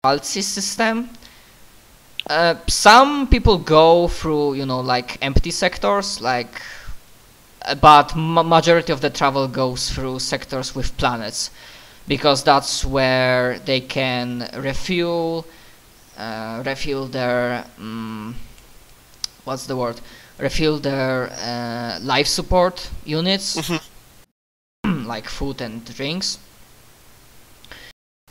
multi system. Some people go through, you know, like empty sectors, like, but majority of the travel goes through sectors with planets, because that's where they can refuel their what's the word? Refuel their life support units, like food and drinks.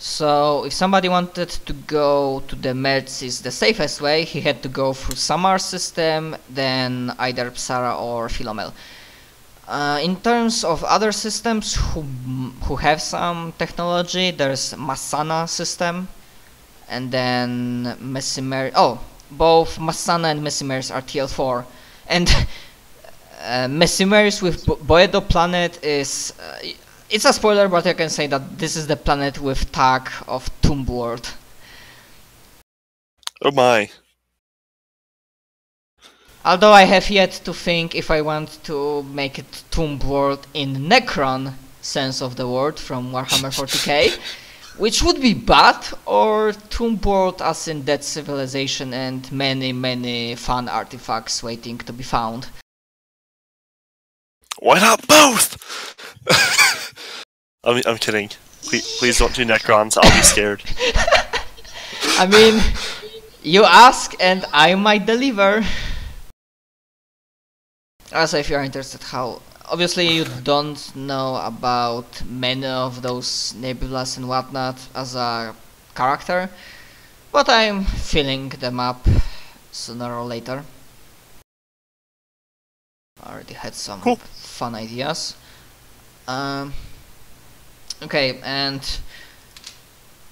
So if somebody wanted to go to the Mertzis the safest way, he had to go through Samar system, then either Psara or Philomel. In terms of other systems who have some technology, there's Masana system, and then Messimer. Oh, both Masana and Messimeris are TL4, and Messimeris with Boedo planet is. It's a spoiler, but I can say that this is the planet with tag of Tomb World. Oh my. Although I have yet to think if I want to make it Tomb World in Necron sense of the word from Warhammer 40k, which would be bad, or Tomb World as in Dead Civilization and many fun artifacts waiting to be found. Why not both? I'm kidding. Please don't do Necrons, I'll be scared. I mean, you ask and I might deliver. Also, if you're interested how... Obviously you don't know about many of those nebulas and whatnot as a character, but I'm filling them up sooner or later. I already had some fun ideas. Okay, and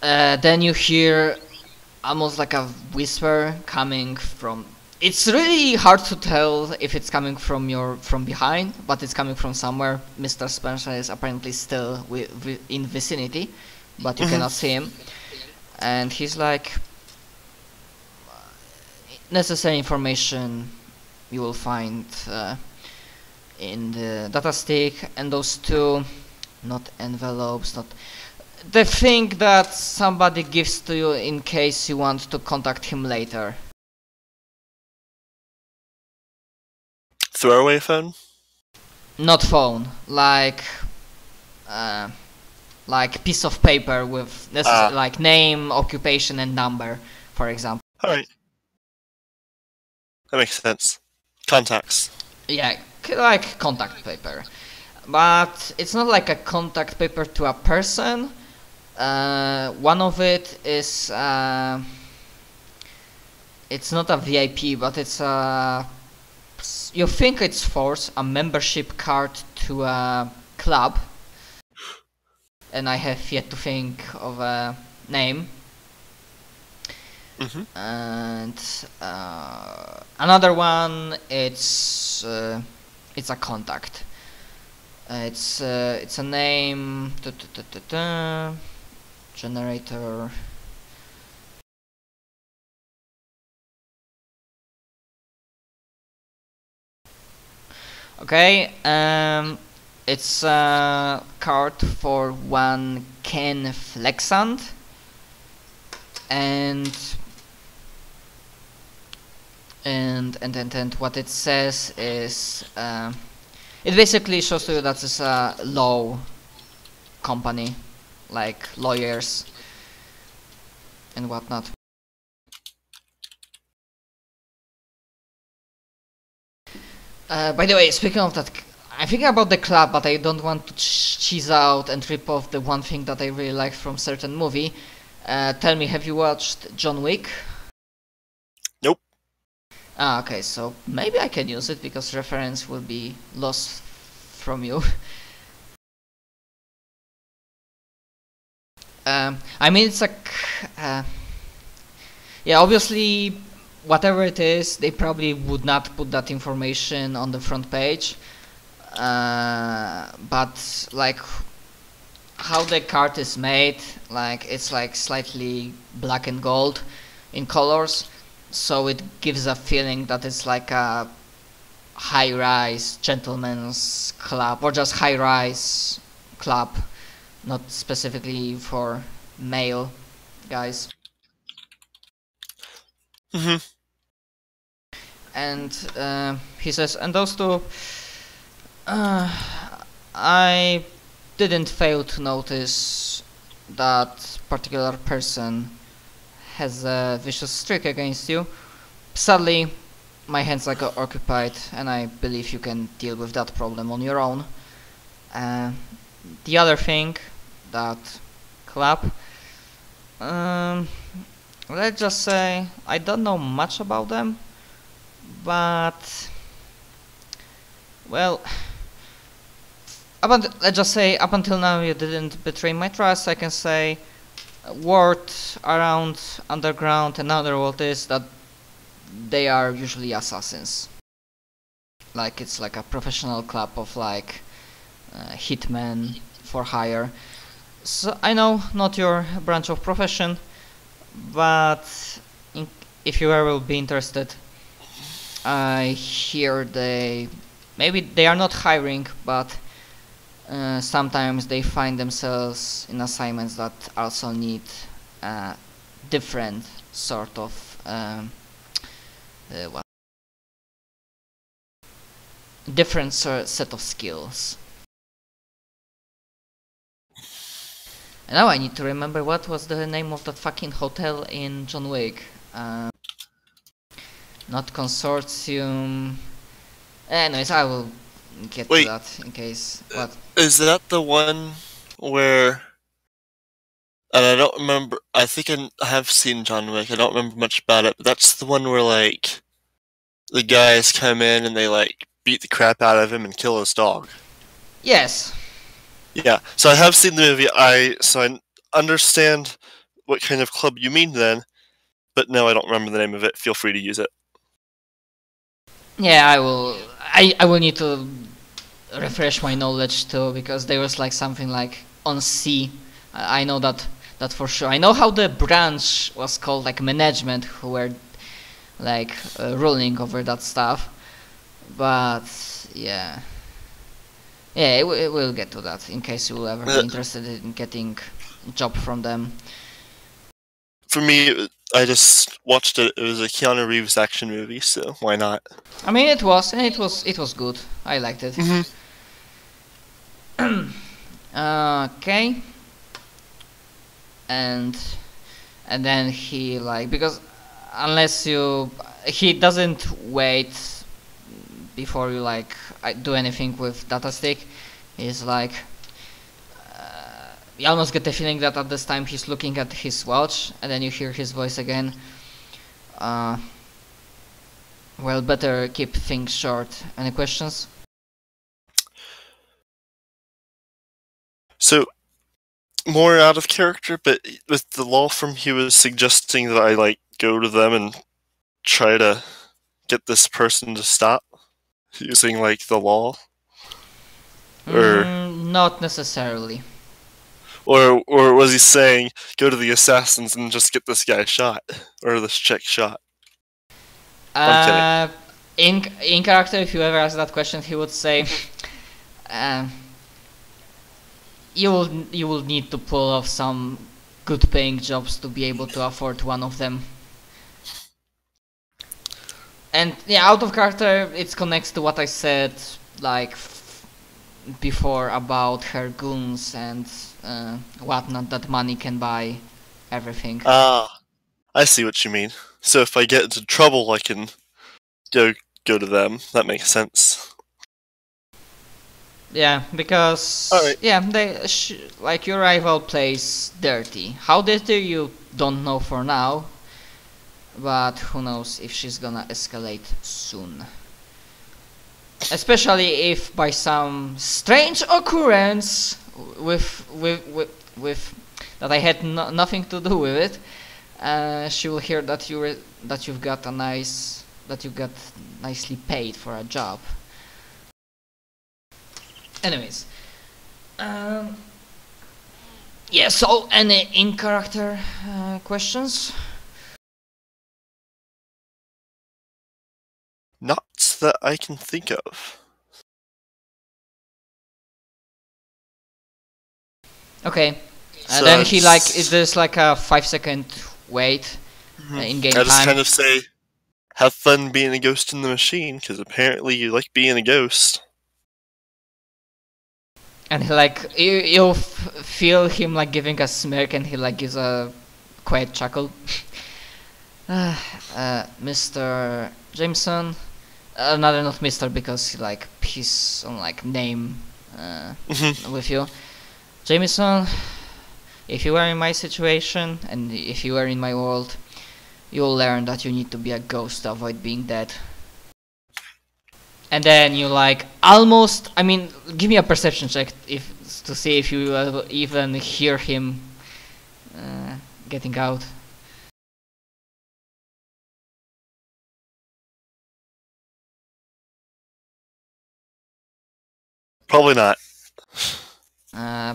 then you hear almost like a whisper coming from... It's really hard to tell if it's coming from behind, but it's coming from somewhere. Mr. Spencer is apparently still in vicinity, but you cannot see him. And he's like, necessary information you will find in the data stick, and those two, not envelopes, not the thing that somebody gives to you in case you want to contact him later. Throwaway phone? Not phone, like piece of paper with like name, occupation, and number, for example. Alright. That makes sense. Contacts. Yeah, like contact paper. But it's not like a contact paper to a person. One of it is... it's not a VIP, but it's a... You think it's Force, a membership card to a club. And I have yet to think of a name. And another one, it's a contact. It's a name. Generator. Okay. It's a card for one Ken Flexand, and what it says is it basically shows to you that it's a law company, like lawyers and whatnot. By the way, speaking of that, I'm thinking about the club, but I don't want to cheese out and rip off the one thing that I really liked from certain movie. Tell me, have you watched John Wick? Nope. Ah, okay, so maybe I can use it because reference will be lost from you. I mean, it's yeah, obviously, whatever it is, they probably would not put that information on the front page. But like how the card is made, like it's like slightly black and gold in colors, so it gives a feeling that it's like a high-rise gentleman's club, or just high-rise club, not specifically for male guys. Mm-hmm. And he says, and those two, I didn't fail to notice that particular person has a vicious streak against you. Sadly, my hands are occupied, and I believe you can deal with that problem on your own. The other thing, that club, let's just say I don't know much about them, but well, let's just say up until now you didn't betray my trust. I can say word around underground and underworld is that they are usually assassins. Like it's like a professional club of like hitmen for hire. So I know not your branch of profession, but if you ever will be interested, I hear maybe they are not hiring, but sometimes they find themselves in assignments that also need different sort of different set of skills. And now I need to remember what was the name of that fucking hotel in John Wick. Not consortium. Anyways, I will get to that in case. What? Is that the one where? And I don't remember. I think I have seen John Wick. I don't remember much about it, but that's the one where like the guys come in and they like beat the crap out of him and kill his dog. Yes. Yeah. So I have seen the movie. I understand what kind of club you mean then, but no, I don't remember the name of it. Feel free to use it. Yeah, I will. I will need to refresh my knowledge too, because there was like something like on C. I know that for sure. I know how the branch was called, like management, who were like ruling over that stuff. But yeah, we'll get to that in case you will ever be interested in getting a job from them. For me, I just watched it. It was a Keanu Reeves action movie, so why not? I mean, it was good. I liked it. Mm-hmm. Okay. And then he like, because unless he doesn't wait before you like do anything with data stick. He's like, you almost get the feeling that at this time he's looking at his watch, and then you hear his voice again. Well, better keep things short. Any questions? So, more out of character, but with the law firm, he was suggesting that I like go to them and try to get this person to stop using like the law, or not necessarily. Or was he saying go to the assassins and just get this guy shot or this chick shot? In character, if you ever ask that question, he would say, you will need to pull off some good paying jobs to be able to afford one of them. And yeah, out of character, it connects to what I said like before about her goons and whatnot, that money can buy everything. I see what you mean. So if I get into trouble, I can go to them. That makes sense. Yeah, because yeah, they like your rival plays dirty. How dirty you don't know for now, but who knows if she's gonna escalate soon. Especially if by some strange occurrence with that I had nothing to do with it, she will hear that you got nicely paid for a job. Anyways, yeah. So, any in character questions? Not that I can think of. Okay. So then he like, there's like a 5-second wait, in-game I just time. kind of say, have fun being a ghost in the machine, because apparently you like being a ghost. And he like you feel him like giving a smirk, and he like gives a quiet chuckle. Mr. Jameson, not Mr. because he like his own like name with you. Jameson, if you were in my situation and if you were in my world, you'll learn that you need to be a ghost to avoid being dead. And then you like almost, I mean, give me a perception check to see if you even hear him getting out. Probably not. I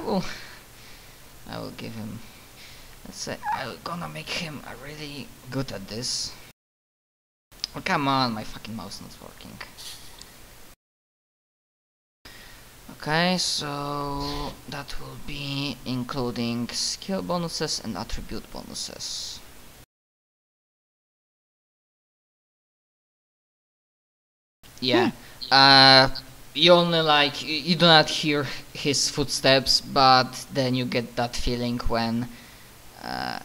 will give him. Let's say I'm gonna make him really good at this. Oh, come on, my fucking mouse not working. Okay, so that will be including skill bonuses and attribute bonuses. Yeah. You only like you do not hear his footsteps, but then you get that feeling when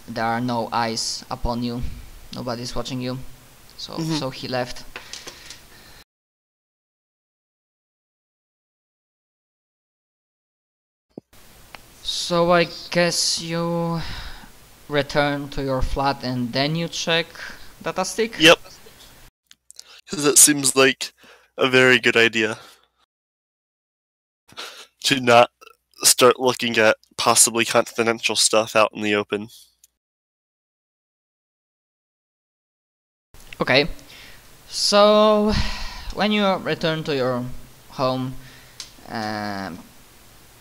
there are no eyes upon you, nobody's watching you. So he left. So I guess you return to your flat and then you check data stick? Yep. Because it seems like a very good idea to not start looking at possibly confidential stuff out in the open. Okay. So when you return to your home,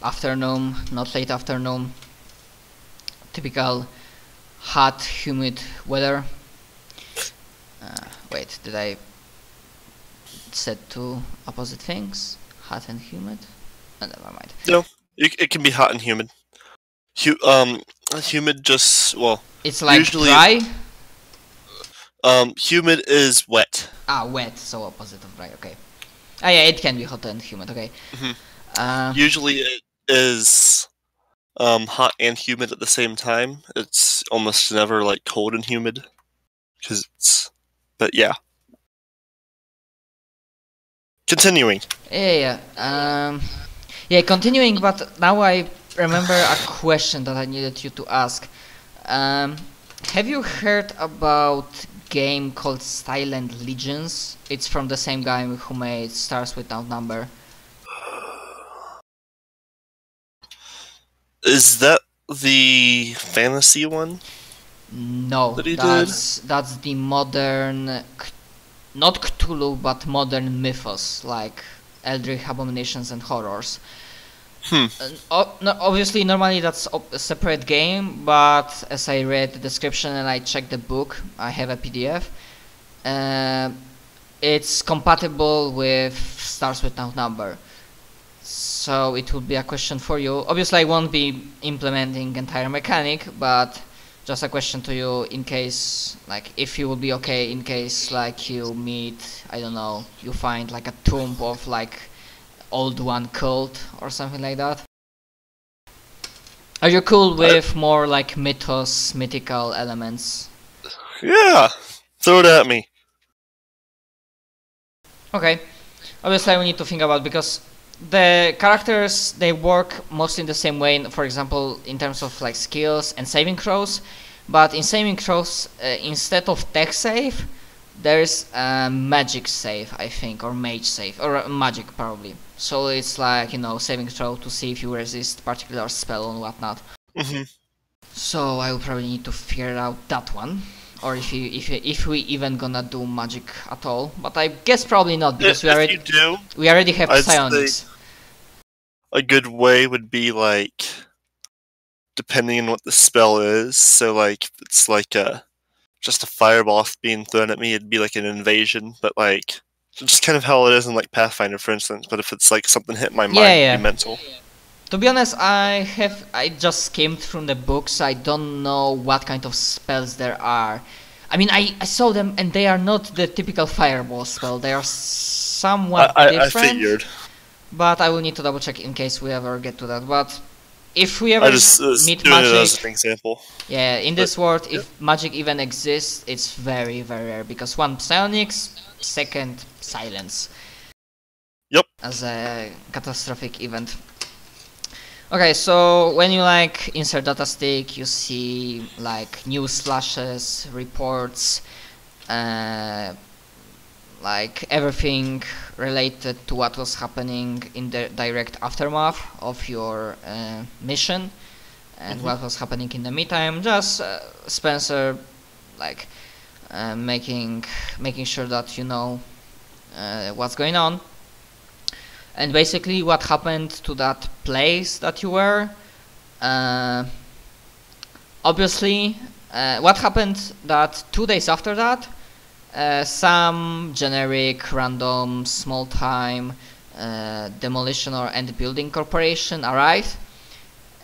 afternoon, not late afternoon, typical hot, humid weather. Wait, did I set two opposite things? Hot and humid? Oh, never mind. No, it can be hot and humid. Humid just, well, It's like usually dry? Humid is wet. Ah, wet, so opposite of dry, okay. Ah yeah, it can be hot and humid, okay. Usually it is hot and humid at the same time. It's almost never like cold and humid. But yeah. Continuing. Yeah, continuing, but now I remember a question that I needed you to ask. Have you heard about game called Silent Legions? It's from the same guy who made Stars Without Number. Is that the fantasy one? No, that's the modern, not Cthulhu, but modern mythos, like Eldritch Abominations and Horrors. Obviously, normally that's a separate game, but as I read the description and I checked the book, I have a PDF. It's compatible with Stars Without Number. So it would be a question for you. Obviously, I won't be implementing entire mechanic, but just a question to you in case, like, if you would be okay in case, like, you meet, I don't know, you find like a tomb of like old one cult or something like that. Are you cool with more like mythos, mythical elements? Yeah, throw it at me. Okay, obviously we need to think about, because the characters, they work mostly in the same way, for example in terms of like skills and saving throws, but in saving throws instead of tech save there's a magic save, I think, or mage save, or magic probably. So it's like, you know, saving throw to see if you resist particular spell and whatnot. So I will probably need to figure out that one, or if we even gonna do magic at all. But I guess probably not, because we already have psionics. A good way would be like, depending on what the spell is. So like, it's like just a fireball being thrown at me, it'd be like an invasion, but like just kind of how it is in like Pathfinder, for instance. But if it's like something hit my mind, it'd be mental. To be honest, I just skimmed through the books. I don't know what kind of spells there are. I mean, I saw them and they are not the typical fireball spell. They are somewhat different. I figured. But I will need to double check in case we ever get to that. But if we ever I just meet doing magic, it as an example. yeah, in this world, if magic even exists, it's very, very rare. Because one, psionics, second, silence. Yep. As a catastrophic event. Okay, so when you like insert data stick, you see like news flashes, reports, like everything related to what was happening in the direct aftermath of your mission and what was happening in the meantime. Just Spencer, like making sure that you know what's going on. And basically what happened to that place that you were, obviously what happened that 2 days after that, some generic random small time demolition or end building corporation arrived,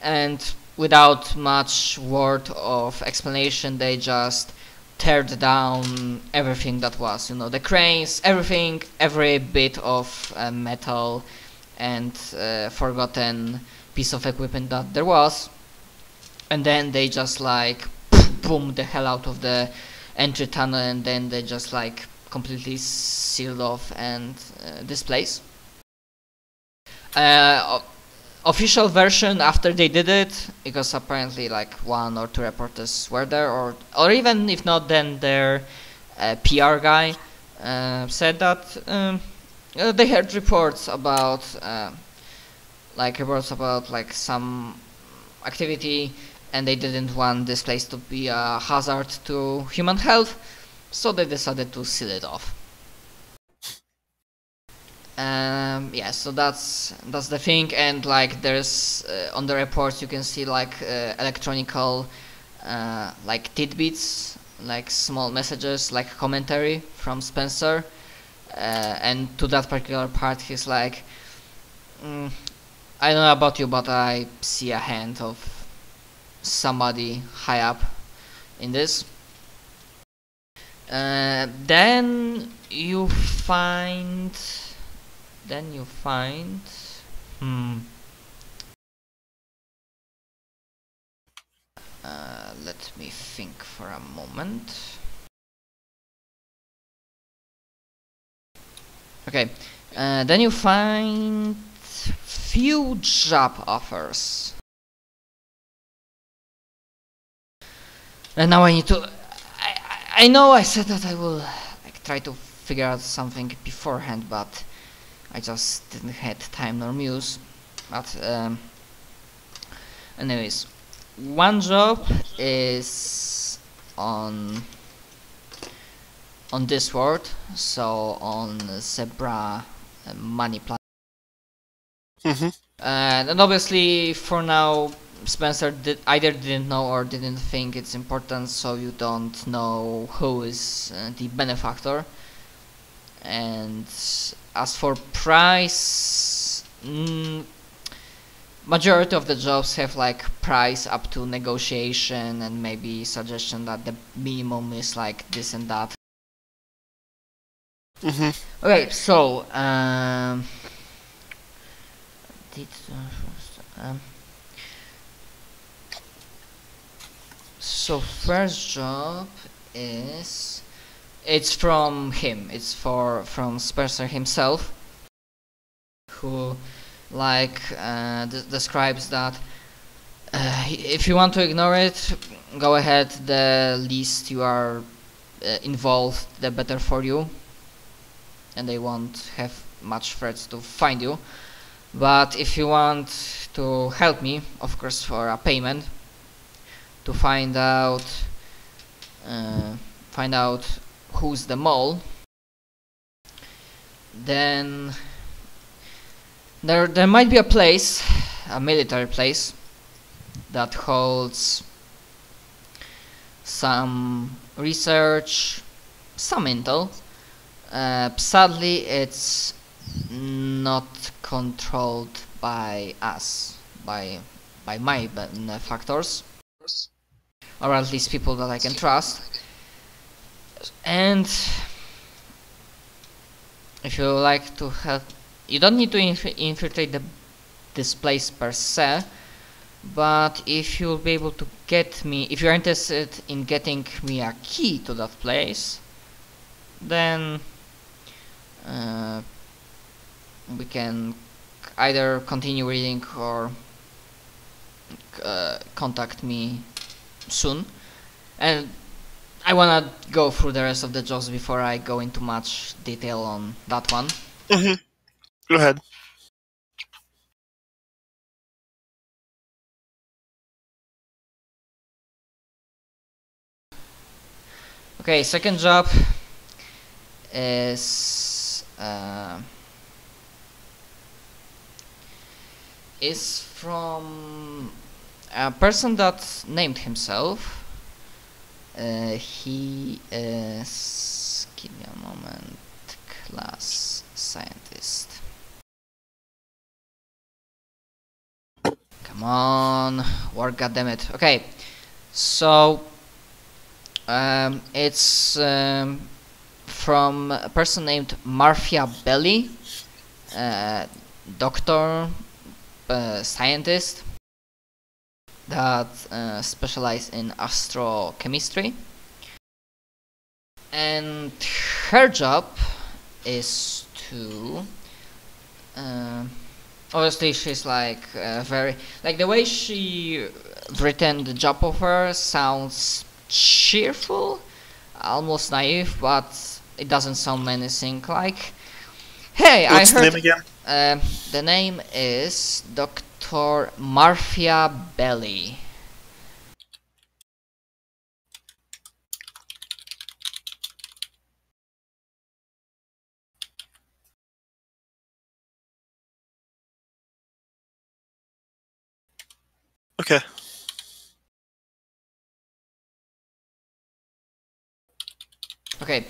and without much word of explanation they just teared down everything that was, you know, the cranes, everything, every bit of metal and forgotten piece of equipment that there was, and then they just like boom the hell out of the entry tunnel, and then they just like completely sealed off and this place. Official version after they did it, because apparently like 1 or 2 reporters were there, or even if not, then their PR guy said that they heard reports about like some activity, and they didn't want this place to be a hazard to human health, so they decided to seal it off. Yeah, so that's the thing, and like there's on the reports you can see like electronical like tidbits, like small messages, like commentary from Spencer, and to that particular part he's like, I don't know about you, but I see a hand of somebody high up in this. Then you find let me think for a moment. Okay, then you find few job offers. And now I need to... I know I said that I will like try to figure out something beforehand, but I just didn't have time nor muse. But anyways, one job is on this world, so on Zebra money plan. And obviously for now Spencer either didn't know or didn't think it's important, so you don't know who is the benefactor. And as for price, majority of the jobs have like price up to negotiation and maybe suggestion that the minimum is like this and that. Okay, so so first job is, it's from him, it's from Spencer himself, who like describes that if you want to ignore it, go ahead, the least you are involved the better for you, and they won't have much threats to find you. But if you want to help me, of course for a payment, to find out who's the mole, then there might be a place, a military place, that holds some research, some intel. Sadly it's not controlled by us, by my benefactors, or at least people that I can trust. And if you like to have, you don't need to infiltrate this place per se, but if you'll be able to get me, if you're interested in getting me a key to that place, then we can either continue reading or contact me soon. And I wanna go through the rest of the jobs before I go into much detail on that one. Go ahead. Okay, second job is from a person that named himself. He is, give me a moment, class scientist. Come on, work, goddammit. Okay, so it's from a person named Marfia Belli, doctor, scientist that specializes in astrochemistry, and her job is to obviously she's like very, like, the way she written the job offer sounds cheerful, almost naive, but it doesn't sound menacing. Like, hey, What's I heard the name again? the name is Dr. Marfia Belli. Okay. Okay,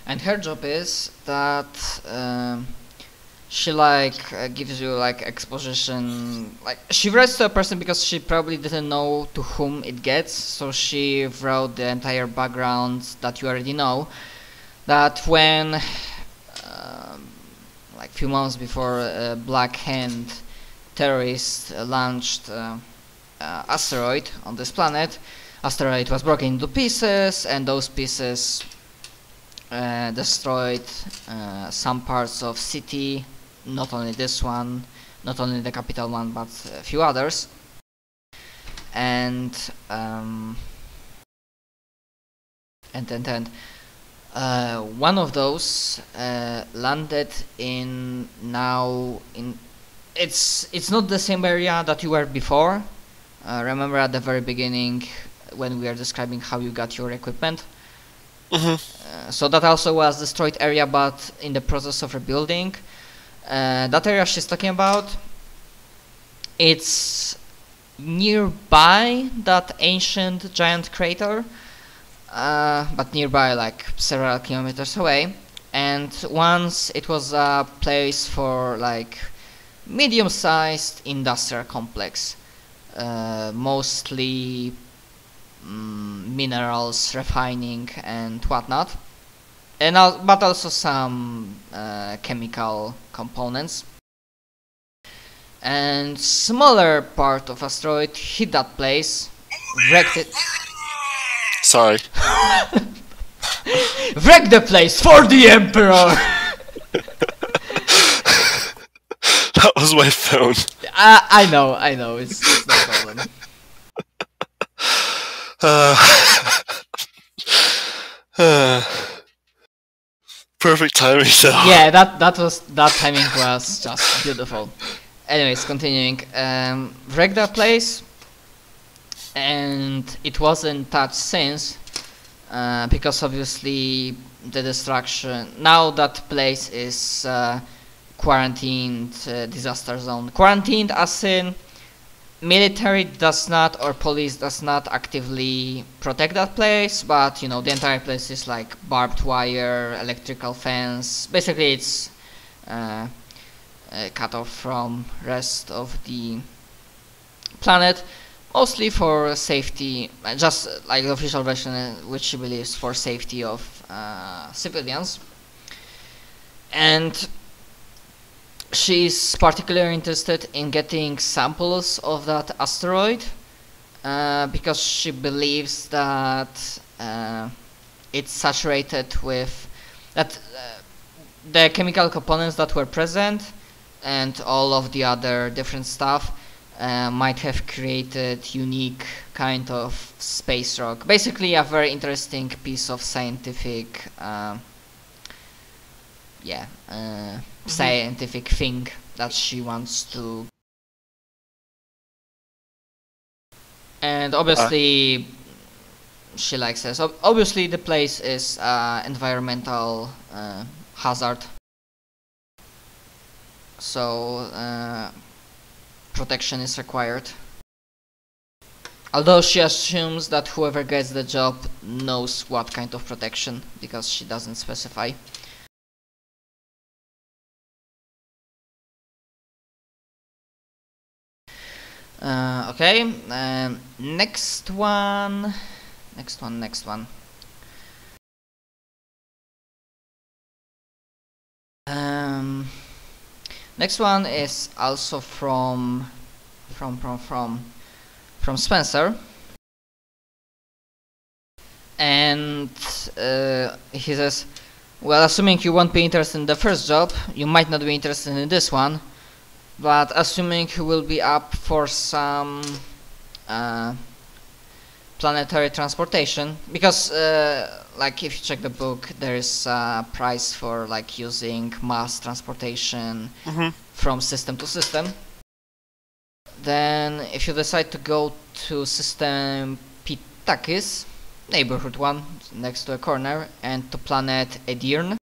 and her job is that she like gives you like exposition, like she writes to a person because she probably didn't know to whom it gets, so she wrote the entire background that you already know, that when like few months before Black Hand terrorists launched asteroid on this planet, asteroid was broken into pieces, and those pieces destroyed some parts of city, not only this one, not only the capital one, but a few others. And one of those landed in it's not the same area that you were before. Remember at the very beginning when we are describing how you got your equipment? So that also was destroyed area, but in the process of rebuilding. That area she's talking about, it's nearby that ancient giant crater, but nearby, like several kilometers away. And once it was a place for like medium-sized industrial complex, mostly minerals refining and whatnot, and but also some chemical components. And smaller part of asteroid hit that place, wrecked it. Sorry. Wreck the place for the Emperor! That was my phone. I know, it's no problem. Perfect timing, so. Yeah, that timing was just beautiful. Anyways, continuing, wrecked that place, and it wasn't touched since, because obviously the destruction, now that place is quarantined, disaster zone. Quarantined as in military does not, or police does not actively protect that place, but you know, the entire place is like barbed wire, electrical fence. Basically it's cut off from rest of the planet, mostly for safety, just like the official version, which she believes for safety of civilians. And she's particularly interested in getting samples of that asteroid because she believes that it's saturated with the chemical components that were present and all of the other different stuff might have created unique kind of space rock. Basically a very interesting piece of scientific scientific thing that she wants to. And obviously she likes this. Obviously the place is environmental hazard, so protection is required. Although she assumes that whoever gets the job knows what kind of protection, because she doesn't specify. Okay, next one. Next one is also from Spencer, and he says, well, assuming you won't be interested in the first job, you might not be interested in this one, but assuming you will be up for some planetary transportation, because like if you check the book, there is a price for like using mass transportation from system to system. Then if you decide to go to system Pitakis, neighborhood one next to a corner, and to planet Edirne,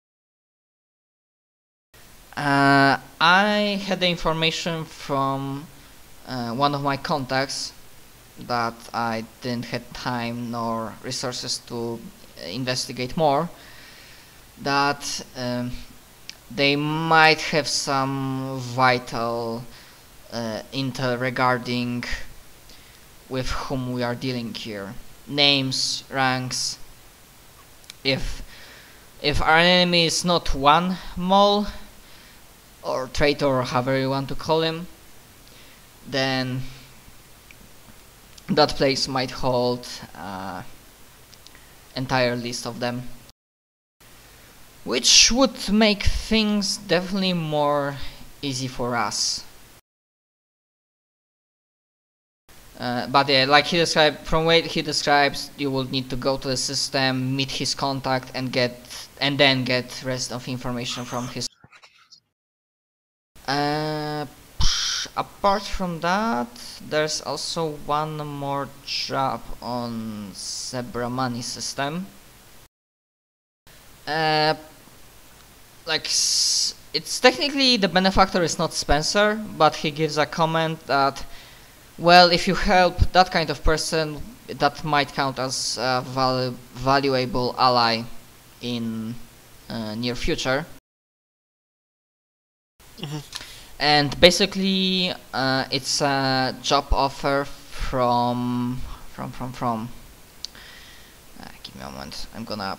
I had the information from one of my contacts that I didn't have time nor resources to investigate more, that they might have some vital intel regarding with whom we are dealing here. Names, ranks. If our enemy is not one mole or traitor, or however you want to call him, then that place might hold entire list of them, which would make things definitely more easy for us. But yeah, like he described, from what he describes, you will need to go to the system, meet his contact, and then get rest of information from his. Apart from that, there's also one more job on Zebramani system. Like it's technically the benefactor is not Spencer, but he gives a comment that, well, if you help that kind of person, that might count as a valuable ally in near future. And basically, it's a job offer from. Give me a moment. I'm gonna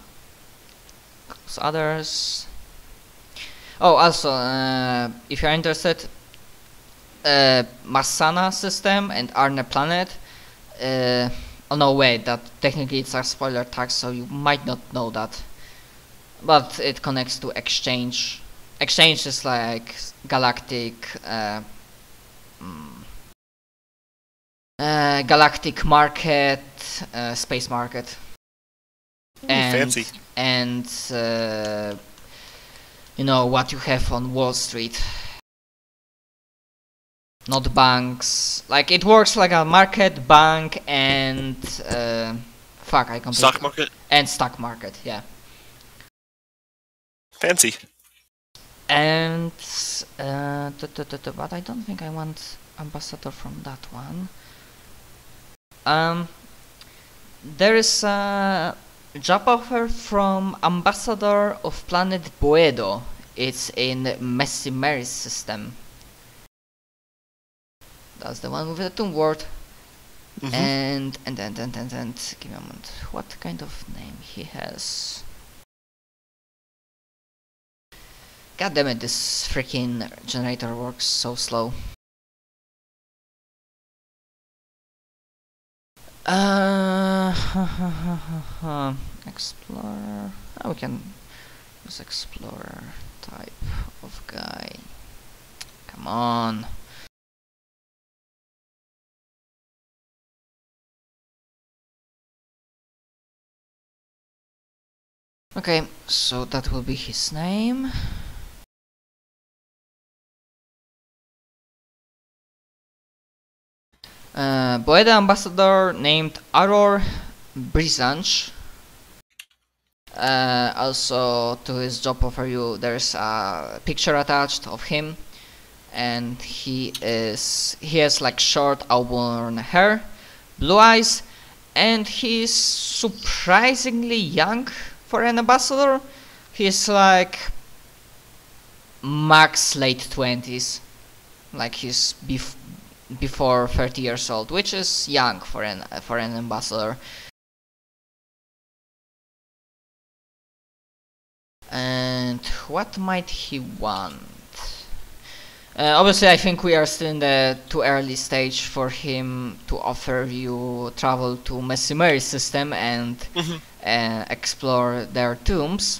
close others. Oh, also, if you're interested, Marsana system and Arne planet. Oh no, wait. That technically it's a spoiler tag, so you might not know that. But it connects to Exchange. Exchange is like galactic galactic market, space market. Fancy. And you know what you have on Wall Street. Not banks. Like it works like a market, bank, and stock market. And stock market, yeah. Fancy. And but I don't think I want ambassador from that one. There is a job offer from ambassador of planet Boedo. It's in Messimeris system. That's the one with the tomb word. Mhm. And give me a moment. What kind of name he has? God damn it, this freaking generator works so slow. Explorer. Oh, we can use explorer type of guy. Come on. Okay, so that will be his name. Boeda ambassador named Aror Brizanch. Also to his job overview there's a picture attached of him, and he has like short auburn hair, blue eyes, and he's surprisingly young for an ambassador. He's like max late 20s, like he's before 30 years old, which is young for an ambassador. And what might he want? Obviously, I think we are still in the too early stage for him to offer you travel to Messimeri's system and explore their tombs.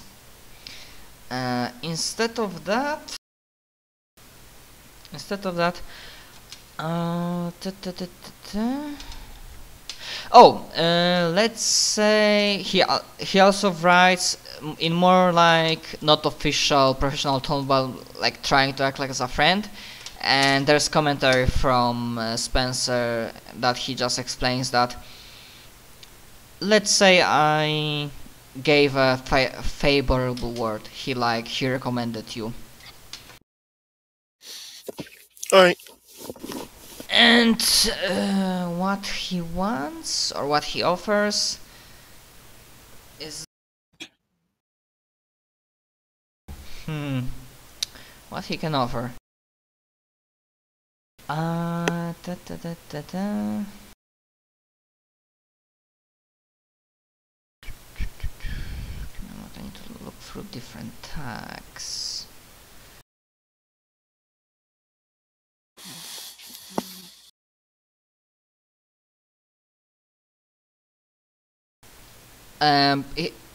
Instead of that, let's say he also writes in more like not official professional tone, but like trying to act like as a friend. And there's commentary from Spencer that he just explains that, let's say I gave a favorable word, he recommended you. Alright. And what he wants or what he offers is what he can offer. I need to look through different tags.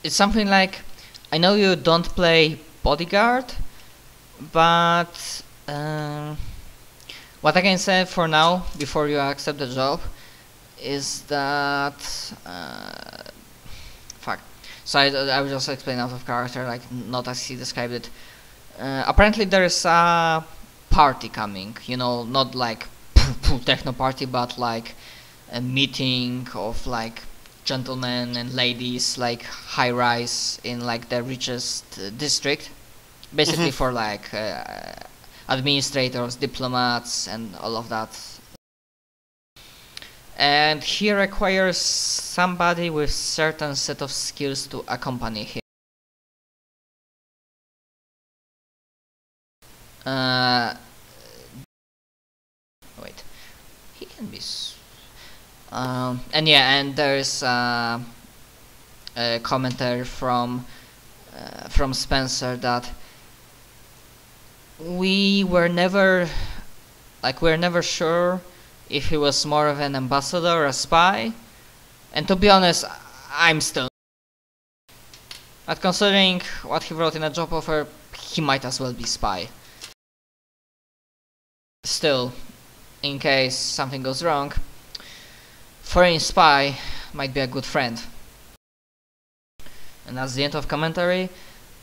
It's something like, I know you don't play bodyguard, but what I can say for now, before you accept the job, is that fuck. So I will just explain out of character, like not as he described it. Apparently there is a party coming, you know, not like techno party, but like a meeting of like gentlemen and ladies, like high rise in like the richest district, basically for like administrators, diplomats, and all of that. And he requires somebody with certain set of skills to accompany him. Wait, he can be. And yeah, and there's a commentary from Spencer that we're never sure if he was more of an ambassador or a spy, and to be honest, I'm still. But considering what he wrote in a job offer, he might as well be spy. Still, in case something goes wrong, foreign spy might be a good friend. And that's the end of commentary.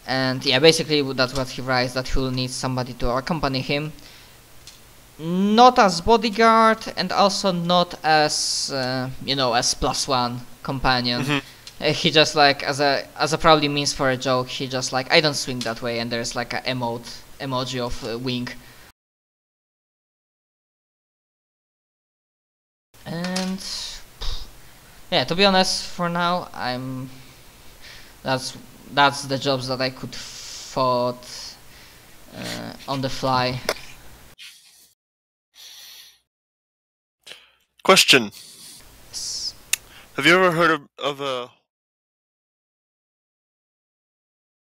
And yeah, basically that's what he writes, that he will need somebody to accompany him. Not as bodyguard, and also not as as +1 companion. He just like as a probably means for a joke. He just like, I don't swing that way, and there's like a emoji of wing. And yeah, to be honest, for now that's the jobs that I could thought on the fly. Question. Yes. Have you ever heard of a